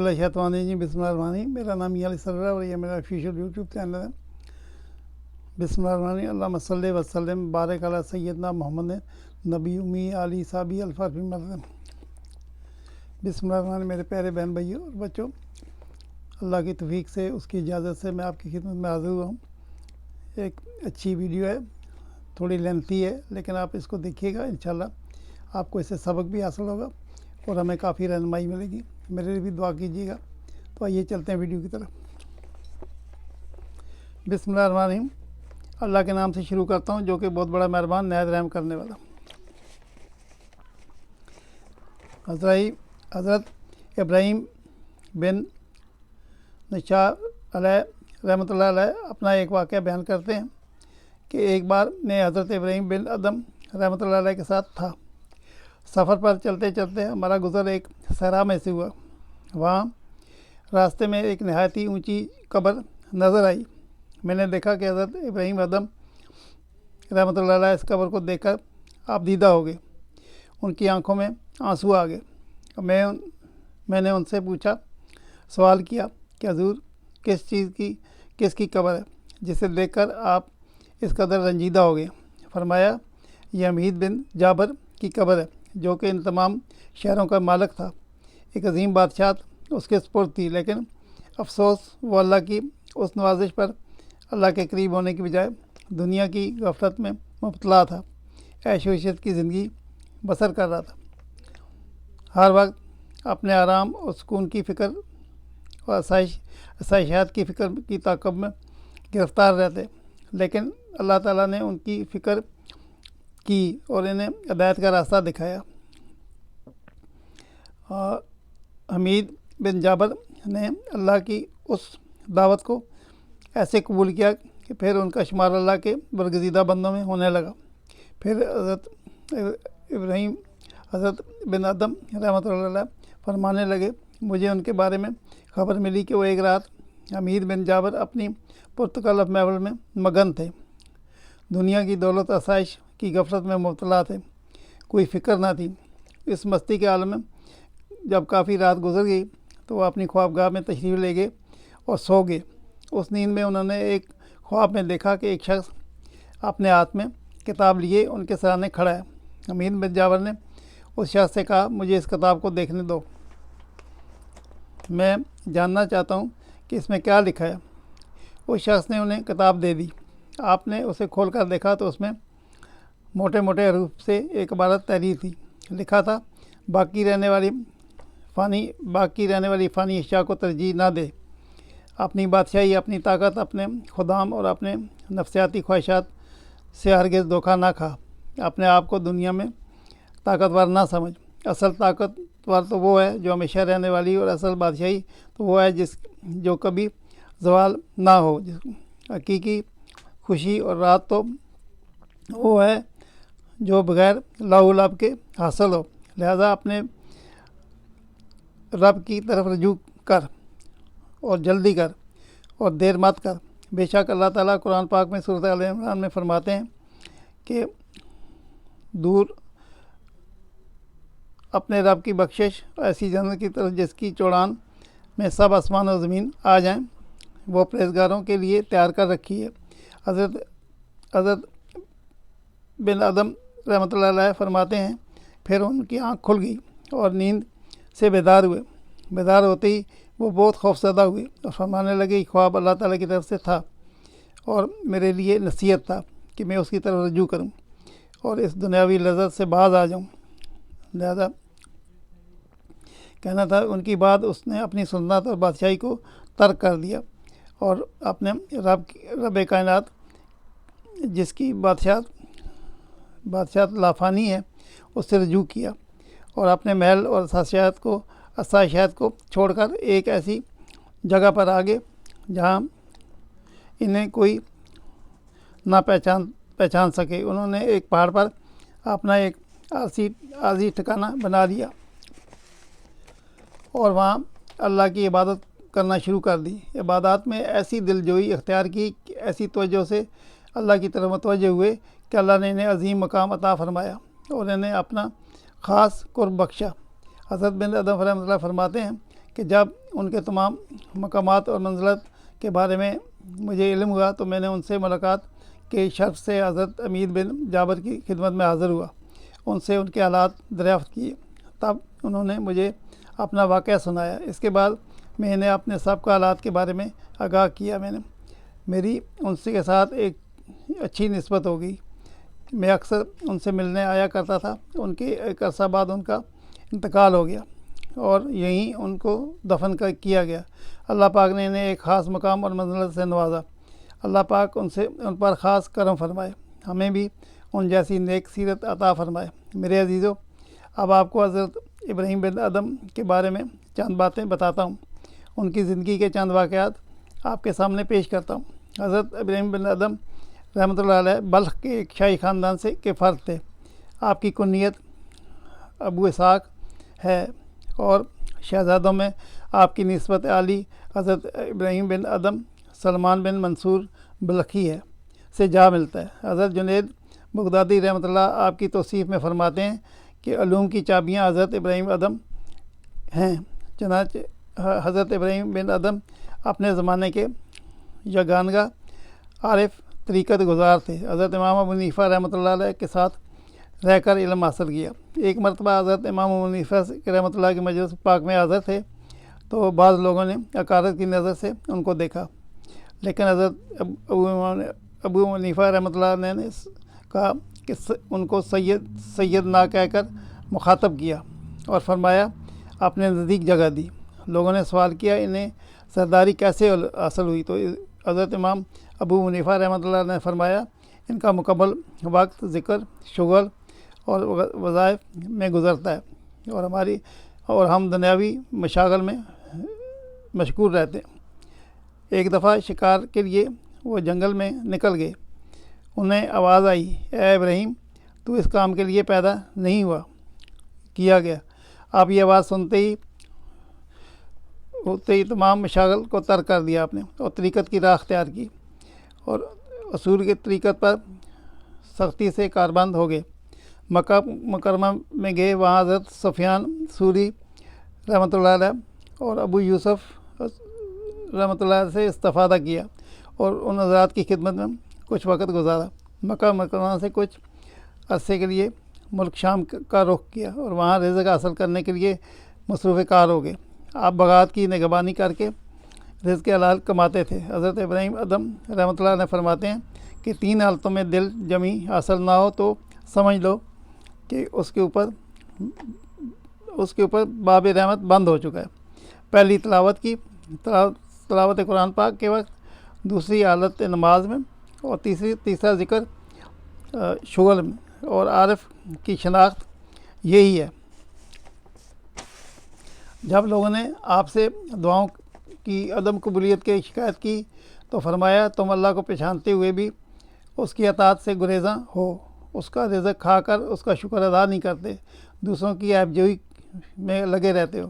बिस्मिल्लाहिर्रहमानिर्रहीम बिस्मिल्लाहिर्रहमानिर्रहीम। मेरा नाम अली सरवर और ये मेरा ऑफिशियल यूट्यूब चैनल है। बिस्मिल्लाहिर्रहमानिर्रहीम। अल्लाहुम्मा सल्ली व सल्लिम बारिक अला सय्यदना मोहम्मद नबी उम्मी आली साबी अल्फाफी मरदम। बिस्मिल्लाहिर्रहमानिर्रहीम। मेरे प्यारे बहन भाइयों और बच्चों, अल्लाह की तौफीक से, उसकी इजाज़त से मैं आपकी खिदमत में हाज़िर हुआ हूँ। एक अच्छी वीडियो है, थोड़ी लेंथी है, लेकिन आप इसको देखिएगा, इंशाल्लाह आपको इससे सबक भी हासिल होगा और हमें काफ़ी रहनुमाई मिलेगी। मेरे लिए भी दुआ कीजिएगा। तो आइए चलते हैं वीडियो की तरफ। बिस्मिल्लाहिर्रहमानिर्रहीम। अल्लाह के नाम से शुरू करता हूँ, जो कि बहुत बड़ा मेहरबान नहायत रहम करने वाला। हज़रत इब्राहीम बिन नशा रहमतुल्लाह अलैह अपना एक वाक़या बयान करते हैं कि एक बार मैं हज़रत इब्राहीम बिन अदम रहमतुल्लाह अलैह के साथ था। सफ़र पर चलते चलते हमारा गुज़र एक सहरा में से हुआ। वहाँ रास्ते में एक नहायत ही ऊँची कब्र नज़र आई। मैंने देखा कि हज़रत इब्राहीम अदम रहमतुल्लाह अलैह इस कब्र को देखकर आबदीदा हो गए। उनकी आंखों में आंसू आ गए। मैंने उनसे पूछा, सवाल किया कि हुज़ूर किसकी कब्र है जिसे देखकर आप इस कदर रंजीदा हो गए। फरमाया, यह हमीद बिन जाबर की कब्र है, जो कि इन तमाम शहरों का मालिक था। एक अजीम बादशाह उसके सुपुर्द थी, लेकिन अफसोस वो अल्लाह की उस नवाजिश पर अल्लाह के करीब होने की बजाय दुनिया की गफलत में मुब्तला था। ऐश व इशरत की ज़िंदगी बसर कर रहा था। हर वक्त अपने आराम और सुकून की फ़िक्र और आसाइशात की फ़िक्र की ताक़ब में गिरफ़्तार रहते, लेकिन अल्लाह ताला ने उनकी फ़िक्र की और इन्हें हिदायत का रास्ता दिखाया। हमीद बिन जाबर ने अल्लाह की उस दावत को ऐसे कबूल किया कि फिर उनका शुमार अल्लाह के बरगज़ीदा बंदों में होने लगा। फिर हज़रत बिन अदम रहमतुल्लाह अलैह फरमाने लगे, मुझे उनके बारे में ख़बर मिली कि वो एक रात हमीद बिन जाबर अपनी पुर्तकल्लफ़ महफ़िल में मगन थे। दुनिया की दौलत आसाइश की गफलत में मुब्तला थे, कोई फ़िक्र ना थी। इस मस्ती के आलम में जब काफ़ी रात गुजर गई तो वो अपनी ख्वाबगाह में तशरीफ़ ले गए और सो गए। उस नींद में उन्होंने एक ख्वाब में देखा कि एक शख्स अपने हाथ में किताब लिए उनके सामने खड़ा है। हमीद बिन जाबर ने उस शख्स से कहा, मुझे इस किताब को देखने दो, मैं जानना चाहता हूँ कि इसमें क्या लिखा है। उस शख्स ने उन्हें किताब दे दी। आपने उसे खोल कर देखा तो उसमें मोटे मोटे हरूफ से एक इबारत तहरीर थी। लिखा था, बाकी रहने वाली फ़ानी अशिया को तरजीह ना दे। अपनी बादशाही, अपनी ताकत, अपने खुदाम और अपने नफ्सियाती ख्वाहिशात से हरगिज़ धोखा ना खा। अपने आप को दुनिया में ताकतवर ना समझ। असल ताकतवर तो वो है जो हमेशा रहने वाली, और असल बादशाही तो वो है जो कभी ज़वाल ना हो। हकीकी खुशी और राहत तो वो है जो बग़ैर लाओ लब के हासिल हो। लिहाजा अपने रब की तरफ रजू कर और जल्दी कर और देर मत कर। बेशक अल्लाह ताला कुरान पाक में सूरत आल इमरान में फरमाते हैं कि दूर अपने रब की बख्शिश ऐसी जन्नत की तरफ जिसकी चौड़ान में सब आसमान और ज़मीन आ जाएं, वो परहेज़गारों के लिए तैयार कर रखी है। हज़रत बिन अदम रहमतुल्लाह अलैह फरमाते हैं, फिर उनकी आँख खुल गई और नींद से बेदार हुए। बेदार होते ही वो बहुत खौफज़दा हुए और फरमाने लगे, ख्वाब अल्लाह ताला की तरफ से था और मेरे लिए नसीहत था कि मैं उसकी तरफ रजू करूं और इस दुनियावी लज़्ज़त से बाज आ जाऊं। लिहाजा कहना था, उनकी बात उसने अपनी सुन्नत और बादशाही को तर्क कर दिया और अपने रब कायनात जिसकी बादशाहत लाफानी है उससे रजू किया और अपने महल और आसाइशात को छोड़कर एक ऐसी जगह पर आ गए जहाँ इन्हें कोई ना पहचान सके। उन्होंने एक पहाड़ पर अपना एक आरजी ठिकाना बना लिया और वहाँ अल्लाह की इबादत करना शुरू कर दी। इबादत में ऐसी दिलजोई इख्तियार की, ऐसी तवज्जो से अल्लाह की तरफ मुतवज्जह हुए कि अल्लाह ने इन्हें अजीम मकाम अता फरमाया और इन्हें अपना ख़ास कुर्ब बख्शा। हज़रत बिन अदम रहमतुल्लाह फरमाते हैं کہ جب ان کے تمام مقامات اور منزلت کے بارے میں مجھے علم ہوا تو میں نے ان سے ملاقات کے شرف سے حضرت امیر بن جابر کی خدمت میں حاضر ہوا، ان سے ان کے حالات دریافت کیے، تب انہوں نے مجھے اپنا واقعہ سنایا۔ اس کے بعد میں انہیں اپنے سابقہ حالات کے بارے میں آگاہ کیا۔ میری ان سے کے ساتھ ایک اچھی نسبت ہو گئی، میں اکثر ان سے ملنے آیا کرتا تھا۔ ان کے ایک عرصہ بعد ان کا انتقال ہو گیا اور یہیں ان کو دفن کیا گیا۔ اللہ پاک نے انہیں ایک خاص مقام اور منزلت سے نوازا۔ اللہ پاک ان پر خاص کرم فرمائے، ہمیں بھی ان جیسی نیک سیرت عطا فرمائے۔ میرے عزیزو، اب آپ کو حضرت ابراہیم بن ادم کے بارے میں چند باتیں بتاتا ہوں، ان کی زندگی کے چند واقعات آپ کے سامنے پیش کرتا ہوں۔ حضرت ابراہیم بن ادم رحمۃ اللہ علیہ بلخ کے ایک شاہی خاندان کے فرد تھے۔ آپ کی کنیت ابو اسحاق ہے اور شہزادوں میں آپ کی نسبت عالی حضرت ابراہیم بن ادم سلمان بن منصور بلخی ہے سے جا ملتا ہے۔ حضرت جنید بغدادی رحمۃ اللہ آپ کی توصیف میں فرماتے ہیں کہ علوم کی چابیاں حضرت ابراہیم ادم ہیں۔ چنانچہ حضرت ابراہیم بن ادم اپنے زمانے کے یگانگا عارف طریقت گزار تھے۔ حضرت امام ابو حنیفہ رحمۃ اللہ علیہ کے ساتھ رہ کر علم حاصل کیا۔ ایک مرتبہ حضرت امام ابو حنیفہ رحمۃ اللہ کی مجلس پاک میں حاضر تھے تو بعض لوگوں نے حقارت کی نظر سے ان کو دیکھا، لیکن حضرت ابو حنیفہ رحمۃ اللہ نے کہا کہ ان کو سید نہ کہہ کر مخاطب کیا اور فرمایا اپنے نزدیک جگہ دی۔ لوگوں نے سوال کیا انہیں سرداری کیسے حاصل ہوئی، تو حضرت امام ابو حنیفہ رحمۃ اللہ نے فرمایا ان کا مکمل وقت ذکر، شغل اور وظائف میں گزرتا ہے اور ہم دنیاوی مشاغل میں مشغول رہتے ہیں۔ ایک دفعہ شکار کے لیے وہ جنگل میں نکل گئے، انہیں آواز آئی، اے ابراہیم، تو اس کام کے لیے پیدا نہیں کیا گیا۔ آپ یہ آواز سنتے ہی تمام مشاغل کو ترک کر دیا آپ نے اور طریقت کی راہ اختیار کی اور اصول کی طریقت پر سختی سے کاربند ہو گئے۔ مکہ مکرمہ میں گئے، وہاں حضرت سفیان ثوری رحمۃ اللہ علیہ اور ابو یوسف رحمۃ اللہ علیہ سے استفادہ کیا اور ان حضرات کی خدمت میں کچھ وقت گزارا۔ مکہ مکرمہ سے کچھ عرصے کے لیے ملک شام کا رخ کیا اور وہاں رزق حاصل کرنے کے لیے مصروف کار ہو گئے۔ آپ بغاوت کی نگہبانی کر کے رزق حلال کماتے تھے۔ حضرت ابراہیم ادم رحمۃ اللہ علیہ فرماتے ہیں کہ 3 حالتوں میں دل جمی حاصل نہ ہو تو سمجھ لو کہ اس کے اوپر باب رحمت بند ہو چکا ہے۔ پہلی تلاوت قرآن پاک کے وقت، دوسری حالت نماز میں اور تیسرا ذکر شغل میں، اور عارف کی شناخت یہی ہے۔ جب لوگوں نے آپ سے دعاؤں کی عدم قبولیت کی شکایت کی تو فرمایا تم اللہ کو پہچانتے ہوئے بھی اس کی اطاعت سے گریزاں ہو، اس کا رزق کھا کر اس کا شکر ادا نہیں کرتے، دوسروں کی عیب جوئی میں لگے رہتے ہو،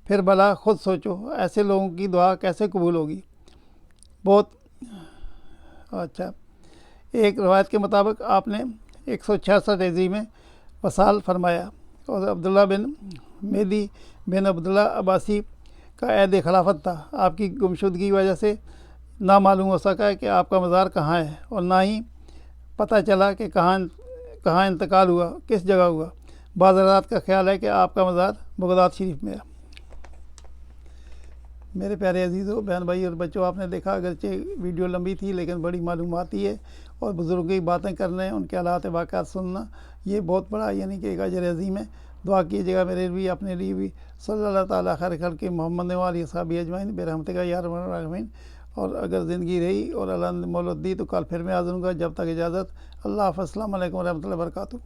پھر بھلا خود سوچو ایسے لوگوں کی دعا کیسے قبول ہوگی۔ بہت اچھا، ایک روایت کے مطابق آپ نے 166 ہجری میں وصال فرمایا اور عبداللہ بن مہدی بن عبداللہ عباسی کا عہد خلافت تھا۔ آپ کی گمشدگی کی وجہ سے نہ معلوم ہو سکا کہ آپ کا مزار کہاں ہے اور نہ ہی پتہ چلا کہ کہاں انتقال ہوا، کس جگہ ہوا۔ بعض حضرات کا خیال ہے کہ آپ کا مزار بغداد شریف میں ہے۔ میرے پیارے عزیزوں، بہن بھائی اور بچوں، آپ نے دیکھا اگرچہ ویڈیو لمبی تھی لیکن بڑی معلوماتی ہے، اور بزرگوں کی باتیں کرنے، ان کے حالات واقعات سننا، یہ بہت بڑا کہ ایک اجر عظیم ہے۔ دعا کیجیے گا میرے بھی، اپنے لیے بھی۔ صلی اللہ تعالیٰ خیر خلق محمد و آلہ وصحبہ اجمعین برحمتک یا ارحم الراحمین۔ اور اگر زندگی رہی اور اللہ نے مولت دی تو کل پھر میں حاضر ہوں گا۔ جب تک اجازت، اللہ حافظ، السلام علیکم ورحمۃ اللہ وبرکاتہ۔